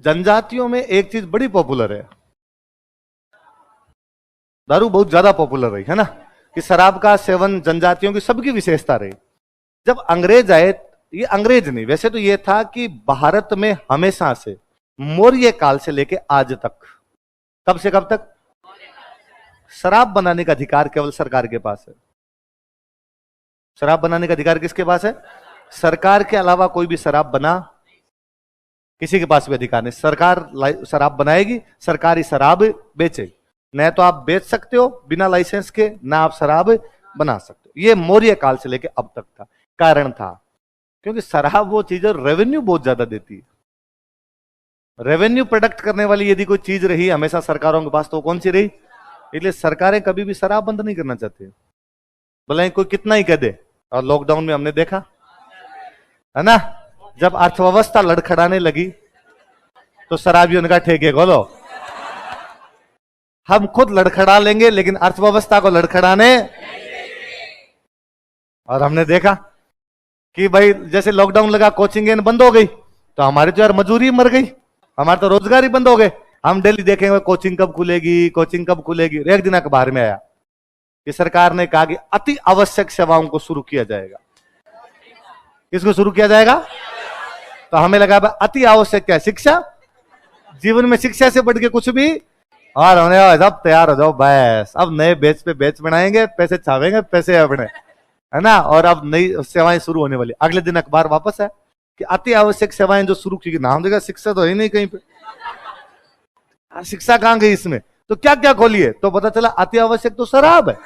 जनजातियों में एक चीज बड़ी पॉपुलर है, दारू बहुत ज्यादा पॉपुलर रही है ना, कि शराब का सेवन जनजातियों की सबकी विशेषता रही। जब अंग्रेज आए, ये अंग्रेज नहीं, वैसे तो ये था कि भारत में हमेशा से मौर्य काल से लेके आज तक, कब से कब तक, शराब बनाने का अधिकार केवल सरकार के पास है। शराब बनाने का अधिकार किसके पास है? सरकार के अलावा कोई भी शराब बना किसी के पास भी अधिकार नहीं। सरकार शराब बनाएगी, सरकार ही शराब बेचेगी। न तो आप बेच सकते हो बिना लाइसेंस के, ना आप शराब बना सकते हो। ये मौर्य काल से लेके अब तक था। कारण था क्योंकि शराब वो चीज है, रेवेन्यू बहुत ज्यादा देती है। रेवेन्यू प्रोडक्ट करने वाली यदि कोई चीज रही हमेशा सरकारों के पास, तो कौन सी रही? इसलिए सरकारें कभी भी शराब बंद नहीं करना चाहती, भले कोई कितना ही कह दे। और लॉकडाउन में हमने देखा है ना, जब अर्थव्यवस्था लड़खड़ाने लगी तो शराबियों ने कहा ठेके खोलो, हम खुद लड़खड़ा लेंगे लेकिन अर्थव्यवस्था को लड़खड़ाने। और हमने देखा कि भाई जैसे लॉकडाउन लगा, कोचिंग बंद हो गई, तो हमारी तो यार मजदूरी मर गई, हमारे तो रोजगार ही बंद हो गए। हम डेली देखेंगे कोचिंग कब खुलेगी, कोचिंग कब खुलेगी। एक दिन अखबार में आया कि सरकार ने कहा कि अति आवश्यक सेवाओं को शुरू किया जाएगा। किसको शुरू किया जाएगा? तो हमें लगा अति आवश्यक क्या? शिक्षा। जीवन में शिक्षा से बढ़ के कुछ भी। और हमने सब तैयार हो जाओ, बस अब नए बेच पे बेच बनाएंगे, पैसे छावेंगे, पैसे अपने, है ना। और अब नई सेवाएं शुरू होने वाली। अगले दिन अखबार वापस है कि अति आवश्यक सेवाएं जो शुरू की। नाम देखा, शिक्षा तो है नहीं कहीं पे, शिक्षा कहां गई इसमें? तो क्या क्या खोलिए, तो पता चला अति आवश्यक तो शराब है।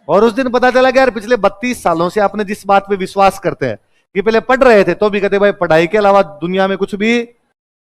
और उस दिन पता चला कि यार पिछले 32 सालों से आपने जिस बात पे विश्वास करते हैं कि पहले पढ़ रहे थे तो भी कहते भाई पढ़ाई के अलावा दुनिया में कुछ भी,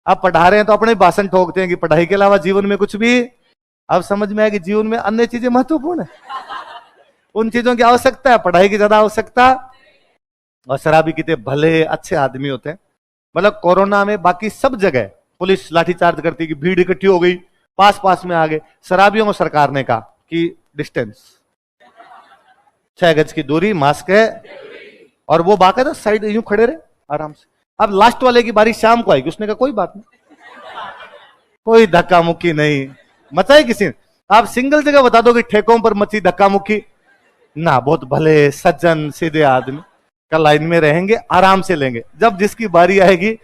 अब पढ़ा रहे हैं तो अपने भाषण ठोकते हैं कि पढ़ाई के अलावा जीवन में कुछ भी। अब समझ में आया कि जीवन में अन्य चीजें महत्वपूर्ण है, उन चीजों की आवश्यकता है, पढ़ाई की ज्यादा आवश्यकता। और शराबी कितने भले अच्छे आदमी होते हैं। मतलब कोरोना में बाकी सब जगह पुलिस लाठीचार्ज करती कि भीड़ इकट्ठी हो गई, पास पास में आ गए। शराबियों को सरकार ने कहा कि डिस्टेंस 6 गज की दूरी, मास्क है, और वो बाकायदा साइड यूं खड़े रहे आराम से। अब लास्ट वाले की बारी शाम को आएगी, उसने कहा कोई बात नहीं, कोई धक्का मुक्की नहीं मचाई किसी ने। आप सिंगल जगह बता दो कि ठेकों पर मची धक्का मुक्की ना, बहुत भले सज्जन सीधे आदमी का लाइन में रहेंगे, आराम से लेंगे। जब जिसकी बारी आएगी,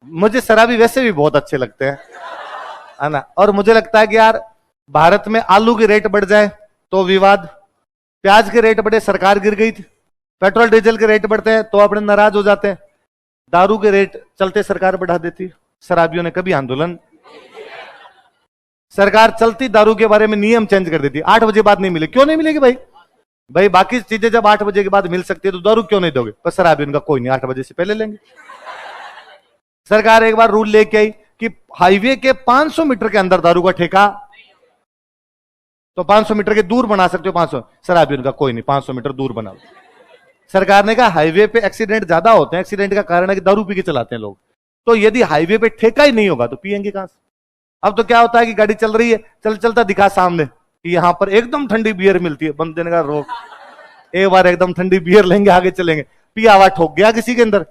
मुझे शराबी वैसे भी बहुत अच्छे लगते हैं, है ना। और मुझे लगता है कि यार भारत में आलू के रेट बढ़ जाए तो विवाद, प्याज के रेट बढ़े सरकार गिर गई थी, पेट्रोल डीजल के रेट बढ़ते हैं तो अपने नाराज हो जाते हैं, दारू के रेट चलते सरकार बढ़ा देती। शराबियों ने कभी आंदोलन, सरकार चलती दारू के बारे में नियम चेंज कर देती, 8 बजे बाद नहीं मिले। क्यों नहीं मिलेगी भाई? भाई बाकी चीजें जब 8 बजे के बाद मिल सकती है तो दारू क्यों नहीं दोगे? पर शराबियों का कोई नहीं, 8 बजे से पहले लेंगे। सरकार एक बार रूल लेके आई कि हाईवे के 500 मीटर के अंदर दारू का ठेका, तो 500 मीटर के दूर बना सकते हो 500। शराबियों का कोई नहीं, 500 मीटर दूर बना लो। सरकार ने कहा हाईवे पे एक्सीडेंट ज्यादा होते हैं, एक्सीडेंट का कारण है कि दारू पी के चलाते हैं लोग, तो यदि हाईवे पे ठेका ही नहीं होगा तो पिएंगे कहां से? अब तो क्या होता है कि गाड़ी चल रही है, चलता दिखा सामने कि यहां पर एकदम ठंडी बियर मिलती है, बंदे ने कहा रोक, एक बार एकदम ठंडी बियर लेंगे, आगे चलेंगे। पिया हुआ ठोक गया किसी के अंदर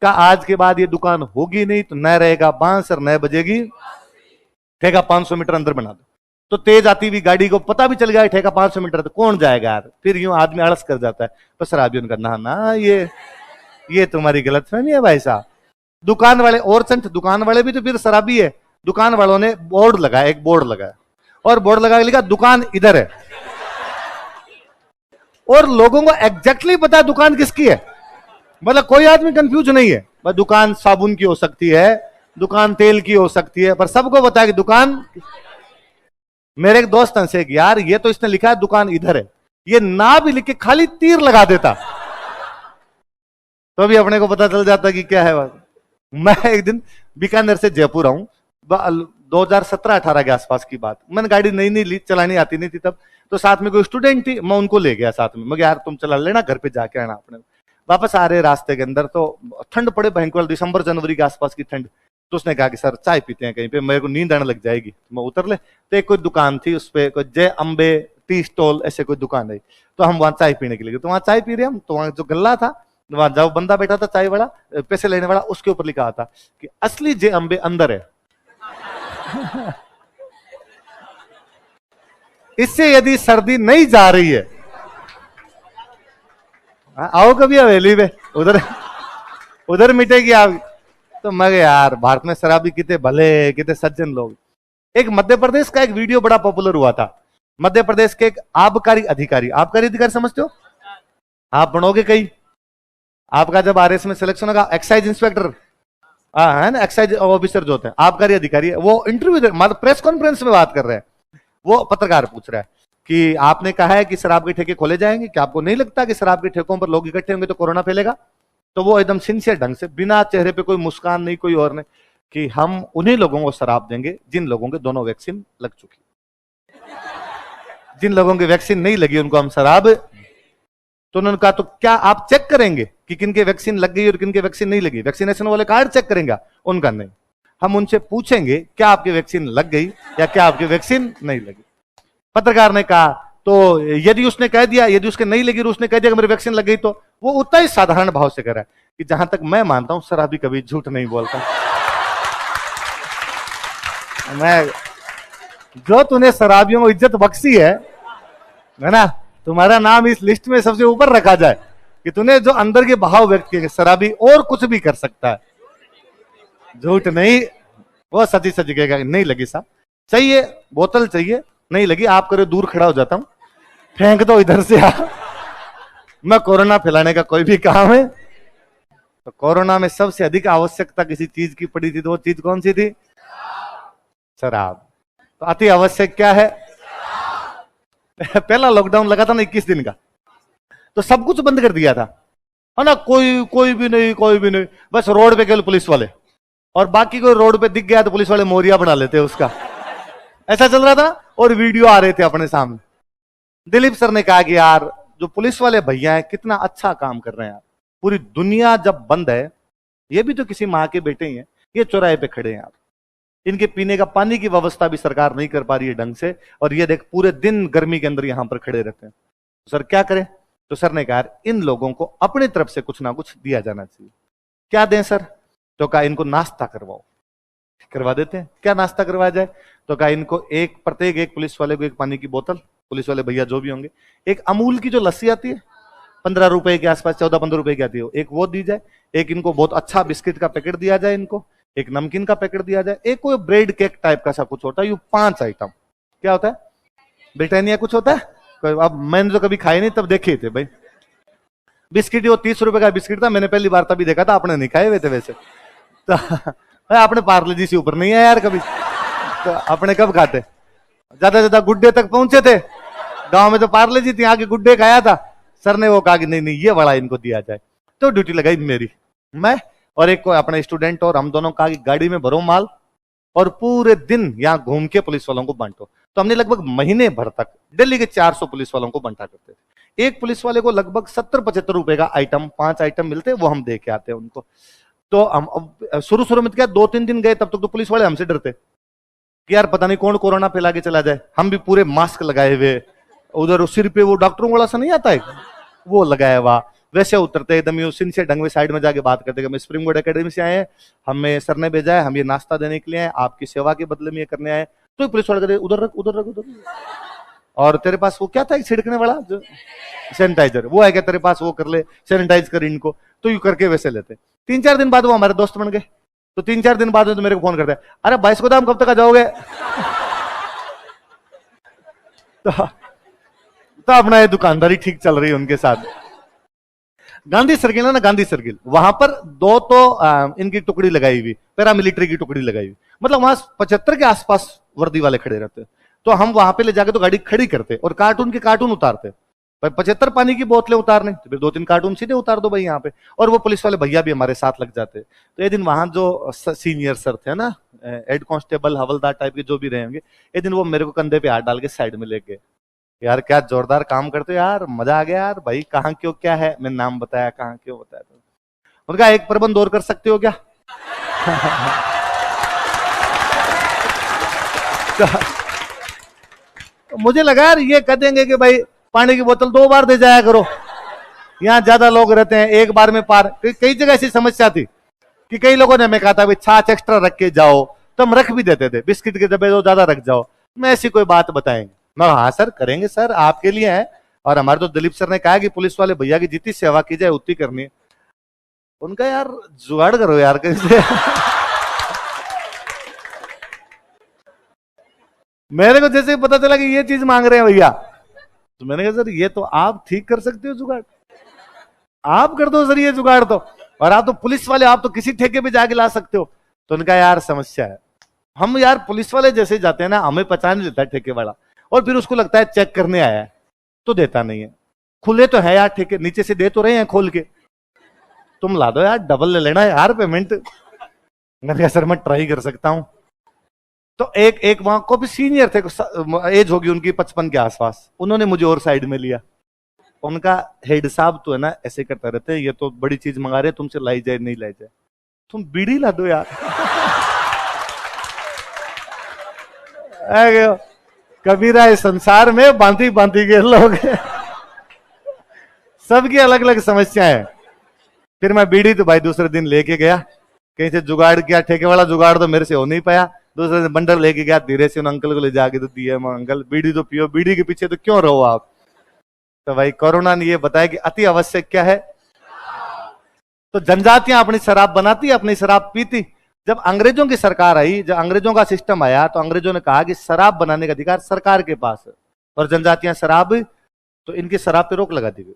का, आज के बाद ये दुकान होगी नहीं, तो न रहेगा बांस और न बजेगी, ठेका 500 मीटर अंदर बना दो। तो तेज आती हुई गाड़ी को पता भी चल गया ठेका 500 मीटर, तो कौन जाएगा यार? फिर यूं आदमी आलस कर जाता है। तो शराबियों का ना ये तुम्हारी गलतफहमी है भाई साहब। दुकान वाले और संत, दुकान वाले भी तो फिर शराबी है। दुकान वालों ने बोर्ड लगाया, एक बोर्ड लगाया, और बोर्ड लगा के लिखा दुकान इधर है, और लोगों को एग्जैक्टली पता है दुकान किसकी है। मतलब कोई आदमी कंफ्यूज नहीं है, बस दुकान साबुन की हो सकती है, दुकान तेल की हो सकती है, पर सबको पता है कि दुकान। मेरे एक दोस्त से यार ये तो इसने लिखा है दुकान इधर है, ये ना भी लिख के खाली तीर लगा देता तो भी अपने को पता चल जाता कि क्या है बात। मैं एक दिन बीकानेर से जयपुर आऊं, 2017-18 के आसपास की बात। मैंने गाड़ी नई ली, चलानी आती नहीं थी तब, तो साथ में कोई स्टूडेंट थी, मैं उनको ले गया साथ में। मैं यार तुम चला लेना, घर पे जाके आना अपने। वापस आ रहे रास्ते के अंदर तो ठंड पड़े भयंकर, दिसंबर जनवरी के आसपास की ठंड। तो उसने कहा कि सर चाय पीते हैं कहीं पे, मेरे को नींद आने लग जाएगी। मैं उतर ले, तो एक कोई दुकान थी, उस पर कोई जय अम्बे टी स्टॉल ऐसे कोई दुकान है, तो हम वहां चाय पीने के लिए गए। तो वहां चाय पी रहे हम, तो वहां जो गल्ला था वहां जाओ, बंदा बैठा था चाय वाला, पैसे लेने वाला, उसके ऊपर लिखा था कि असली जे अंबे अंदर है। इससे यदि सर्दी नहीं जा रही है, आओ कभी हवेली में, उधर उधर मिटेगी आप। तो मैं यार भारत में शराबी कितने भले कितने सज्जन लोग। एक मध्य प्रदेश का एक वीडियो बड़ा पॉपुलर हुआ था। मध्य प्रदेश के एक आबकारी अधिकारी, आबकारी अधिकारी समझते हो, आप बनोगे कहीं, आपका जब आरएस में सिलेक्शन होगा, एक्साइज इंस्पेक्टर है ना, एक्साइज ऑफिसर जो होते हैं, आबकारी अधिकारी है, वो इंटरव्यू मतलब प्रेस कॉन्फ्रेंस में बात कर रहे हैं। वो पत्रकार पूछ रहा है कि आपने कहा है कि शराब के ठेके खोले जाएंगे, क्या आपको नहीं लगता कि शराब के ठेकों पर लोग इकट्ठे होंगे तो कोरोना फैलेगा? तो वो एकदम सिंसियर ढंग से, बिना चेहरे पे कोई मुस्कान नहीं, कोई और नहीं, कि हम उन्हीं लोगों को शराब देंगे जिन लोगों के दोनों वैक्सीन लग चुकी, जिन लोगों की वैक्सीन नहीं लगी उनको हम शराब। तो उन्होंने कहा तो क्या आप चेक करेंगे कि किनके वैक्सीन लग गई और किनके वैक्सीन नहीं लगी? वैक्सीनेशन वाले कार्ड चेक करेंगे? उनका नहीं। हम उनसे पूछेंगे क्या आपकी वैक्सीन लग गई या क्या आपकी वैक्सीन नहीं लगी? पत्रकार ने कहा तो यदि उसने कह दिया, यदि उसके नहीं लगी और उसने कह दिया कि मेरी वैक्सीन लग गई, तो वो उतना ही साधारण भाव से कह रहा है कि जहां तक मैं मानता हूं शराबी कभी झूठ नहीं बोलता। मैं जो तूने शराबियों को इज्जत बख्शी है ना, तुम्हारा नाम इस लिस्ट में सबसे ऊपर रखा जाए कि तूने जो अंदर के भाव व्यक्त किए। शराबी और कुछ भी कर सकता है, झूठ नहीं। वो सची सच कहेगा नहीं लगी साहब, चाहिए बोतल चाहिए, नहीं लगी, आप करो दूर खड़ा हो जाता हूं, फेंक दो इधर से। मैं कोरोना फैलाने का कोई भी काम है। तो कोरोना में सबसे अधिक आवश्यकता किसी चीज की पड़ी थी, तो वो चीज कौन सी थी? शराब। तो अति आवश्यक क्या है? पहला लॉकडाउन लगा था ना 21 दिन का, तो सब कुछ बंद कर दिया था, है ना, कोई भी नहीं, बस रोड पे केवल पुलिस वाले, और बाकी कोई रोड पे दिख गया तो पुलिस वाले मोरिया बना लेते उसका, ऐसा चल रहा था। और वीडियो आ रहे थे अपने सामने। दिलीप सर ने कहा कि यार जो पुलिस वाले भैया हैं कितना अच्छा काम कर रहे हैं यार, पूरी दुनिया जब बंद है, ये भी तो किसी माँ के बेटे ही हैं, ये चौराहे पे खड़े हैं यार, इनके पीने का पानी की व्यवस्था भी सरकार नहीं कर पा रही है ढंग से, और ये देख पूरे दिन गर्मी के अंदर यहां पर खड़े रहते हैं, सर क्या करें? तो सर ने कहा इन लोगों को अपनी तरफ से कुछ ना कुछ दिया जाना चाहिए। क्या दें सर? तो कहा इनको नाश्ता करवाओ। करवा देते हैं, क्या नाश्ता करवाया जाए? तो कहा इनको प्रत्येक एक पुलिस वाले को एक पानी की बोतल, पुलिस वाले भैया जो भी होंगे, एक अमूल की जो लस्सी आती है 15 रुपए के आसपास, 14-15 रुपए की आती है, एक वो दी जाए, एक इनको बहुत अच्छा बिस्किट का पैकेट दिया जाए, इनको एक नमकीन का पैकेट दिया जाए, एक कोई ब्रेड केक टाइप का सा कुछ होता है, ये 5 आइटम। क्या होता है? ब्रिटानिया कुछ होता है, अब मैंने तो कभी खाए नहीं, तब देखे थे भाई। बिस्किट वो 30 रुपए का बिस्किट था, मैंने पहली बार तभी देखा था, आपने नहीं खाए हुए थे वैसे तो आपने पार्ले जी से ऊपर नहीं है यार कभी, तो आपने कब खाते? ज्यादा ज्यादा गुड्डे तक पहुंचे थे, गांव में तो पार्ले जी थी, आगे गुड्डे खाया था। सर ने वो कहा कि नहीं ये वाला इनको दिया जाए, तो ड्यूटी लगाई मेरी, मैं और एक को अपने स्टूडेंट, और हम दोनों कहा कि गाड़ी में भरो माल और पूरे दिन यहाँ घूम के पुलिस वालों को बांटो। तो हमने लगभग महीने भर तक दिल्ली के 400 पुलिस वालों को बांटा करते थे। एक पुलिस वाले को लगभग 70-75 रुपए का आइटम, 5 आइटम मिलते, वो हम दे के आते हैं उनको। तो हम शुरू में क्या 2-3 दिन गए, तब तक तो पुलिस वाले हमसे डरते कि यार पता नहीं कौन कोरोना फैला के चला जाए। हम भी पूरे मास्क लगाए हुए, उधर सिर पे वो डॉक्टरों वाला सा नहीं आता है वो लगाया हुआ, वैसे उतरते एकदम यू सिंसियर ढंग में साइड में जाके बात करते हम स्प्रिंग बोर्ड एकेडमी से आए हैं, हमें सर ने भेजा है, हम ये नाश्ता देने के लिए आए, आपकी सेवा के बदले में ये करने आए। तो पुलिस वाले कहते उधर रख उधर रख उधर, और तेरे पास वो क्या था छिड़कने वाला जो सैनिटाइजर, वो है क्या तेरे पास, वो कर ले, सैनिटाइज कर इनको। तो यू करके वैसे लेते। 3-4 दिन बाद वो हमारे दोस्त बन गए। तो 3-4 दिन बाद तो मेरे को फोन करते हैं, अरे 22 को दाम कब तक आ जाओगे? तो अपना ये दुकानदारी ठीक चल रही है उनके साथ। गांधी सर्किल है ना, गांधी सर्किल, वहां पर 2 तो इनकी टुकड़ी लगाई हुई, पैरामिलिट्री की टुकड़ी लगाई हुई, मतलब वहां 75 के आसपास वर्दी वाले खड़े रहते। तो हम वहां पे ले जाके तो गाड़ी खड़ी करते और कार्टून के कार्टून उतारते। 75 पानी की बोतलें उतारने, तो फिर 2-3 कार्टून सीधे उतार दो भाई यहाँ पे, और वो पुलिस वाले भैया भी हमारे साथ लग जाते। तो ये दिन वहां जो सीनियर सर थे ना, हेड कांस्टेबल हवलदार टाइप के जो भी रहे होंगे, ये दिन वो मेरे को कंधे पे हाथ डाल के साइड में ले गए, यार क्या जोरदार काम करते हो यार, मजा आ गया यार भाई, कहाँ क्यों क्या है, मैंने नाम बताया, कहाँ क्यों बताया। तो उनका एक प्रबंध और कर सकते हो क्या? तो मुझे लगा यार ये कह देंगे कि भाई पानी की बोतल 2 बार दे जाया करो, यहाँ ज्यादा लोग रहते हैं, एक बार में पार। कई जगह ऐसी समस्या थी कि कई लोगों ने हमें कहा था छाछ एक्स्ट्रा रख के जाओ, तो हम रख भी देते थे, बिस्किट के डब्बे तो ज्यादा रख जाओ। मैं ऐसी कोई बात बताएंगे, मैं हाँ सर करेंगे सर, आपके लिए है। और हमारे तो दिलीप सर ने कहा कि पुलिस वाले भैया की जितनी सेवा की जाए उतनी करनी है। उनका यार जुगाड़ करो यार कैसे। मेरे को जैसे पता चला कि ये चीज मांग रहे हैं भैया, तो मैंने कहा सर ये तो आप ठीक कर सकते हो जुगाड़, आप कर दो सर ये जुगाड़ तो। और आप तो पुलिस वाले, आप तो किसी ठेके पे जाके ला सकते हो। तो उनका यार समस्या है, हम यार पुलिस वाले जैसे जाते हैं ना, हमें पहचान नहीं लेता है ठेके वाला, और फिर उसको लगता है चेक करने आया है, तो देता नहीं है। खुले तो है यार ठेके, नीचे से दे तो रहे हैं खोल के, तुम ला दो यार, डबल ले लेना यार पेमेंट। मैंने कहा सर मैं ट्राई कर सकता हूं। तो एक वहां को भी सीनियर थे, एज होगी उनकी 55 के आसपास, उन्होंने मुझे और साइड में लिया। उनका हेड साहब तो है ना ऐसे करता रहते हैं, ये तो बड़ी चीज मंगा रहे, तुमसे लाई जाए नहीं लाई जाए, तुम बीड़ी ला दो यार। कबीरा इस संसार में बांधी बांधी के लोग, सबकी अलग अलग समस्याएं हैं। फिर मैं बीड़ी तो भाई दूसरे दिन लेके गया, कहीं से जुगाड़ किया, ठेके वाला जुगाड़ तो मेरे से हो नहीं पाया। दूसरे दिन बंडल लेके गया, धीरे से उन अंकल को ले जाके तो दिया, अंकल बीड़ी तो पियो, बीड़ी के पीछे तो क्यों रहो आप। तो भाई कोरोना ने ये बताया कि अति आवश्यक क्या है। तो जनजातियां अपनी शराब बनाती, अपनी शराब पीती। जब अंग्रेजों की सरकार आई, जब अंग्रेजों का सिस्टम आया, तो अंग्रेजों ने कहा कि शराब बनाने का अधिकार सरकार के पास है, और जनजातियां शराब, तो इनकी शराब पे रोक लगा दी गई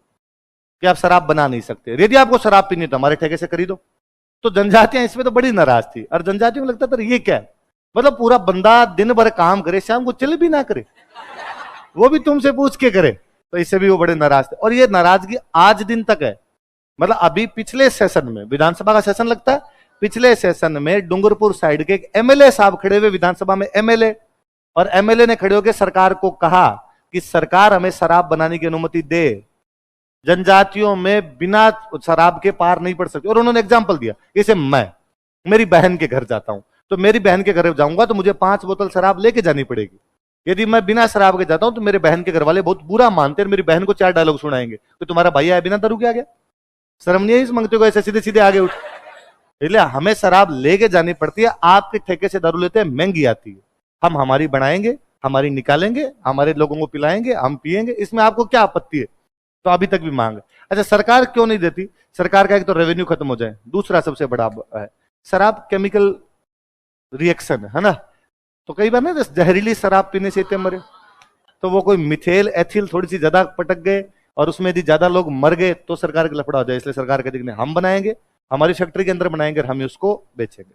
कि आप शराब बना नहीं सकते, यदि आपको शराब पीनी तो हमारे ठेके से खरीदो। तो जनजातियां इसमें तो बड़ी नाराज थी, और जनजातियों को लगता था ये क्या है, मतलब पूरा बंदा दिन भर काम करे, शाम को चल भी ना करे, वो भी तुमसे पूछ के करे, तो इससे भी वो बड़े नाराज थे। और ये नाराजगी आज दिन तक है। मतलब अभी पिछले सेशन में, विधानसभा का सेशन लगता है, पिछले सेशन में डूंगरपुर साइड के एक एमएलए साहब खड़े हुए विधानसभा में, एमएलए, और एमएलए ने खड़े होकर सरकार को कहा कि सरकार हमें शराब बनाने की अनुमति दे, जनजातियों में बिना शराब के पार नहीं पड़ सकती। और उन्होंने एग्जाम्पल दिया, जैसे मैं मेरी बहन के घर जाता हूं, तो मेरी बहन के घर जाऊंगा तो मुझे 5 बोतल शराब लेके जानी पड़ेगी। यदि मैं बिना शराब के जाता हूं तो मेरे बहन के घर वाले बहुत बुरा मानते हैं, मेरी बहन को 4 डायलॉग सुनाएंगे, तो तुम्हारा भैया है बिना दारू के आ गया, शर्म नहीं है इस मंगते को ऐसे सीधे सीधे आगे उठ। इसलिए हमें शराब लेके जानी पड़ती है। आपके ठेके से दारू लेते हैं, महंगी आती है, हम हमारी बनाएंगे, हमारी निकालेंगे, हमारे लोगों को पिलाएंगे, हम पिएंगे, इसमें आपको क्या आपत्ति है। तो अभी तक भी मांग है। अच्छा सरकार क्यों नहीं देती, सरकार का एक तो रेवेन्यू खत्म हो जाए, दूसरा सबसे बड़ा है शराब केमिकल रिएक्शन है ना, तो कई बार ना जहरीली शराब पीने से इतने मरे, तो वो कोई मिथेल एथिल थोड़ी सी ज्यादा पटक गए और उसमें यदि ज्यादा लोग मर गए तो सरकार का लफड़ा हो जाए। इसलिए सरकार कहती है हम बनाएंगे, हमारी फैक्ट्री के अंदर बनाएंगे और हम उसको बेचेंगे।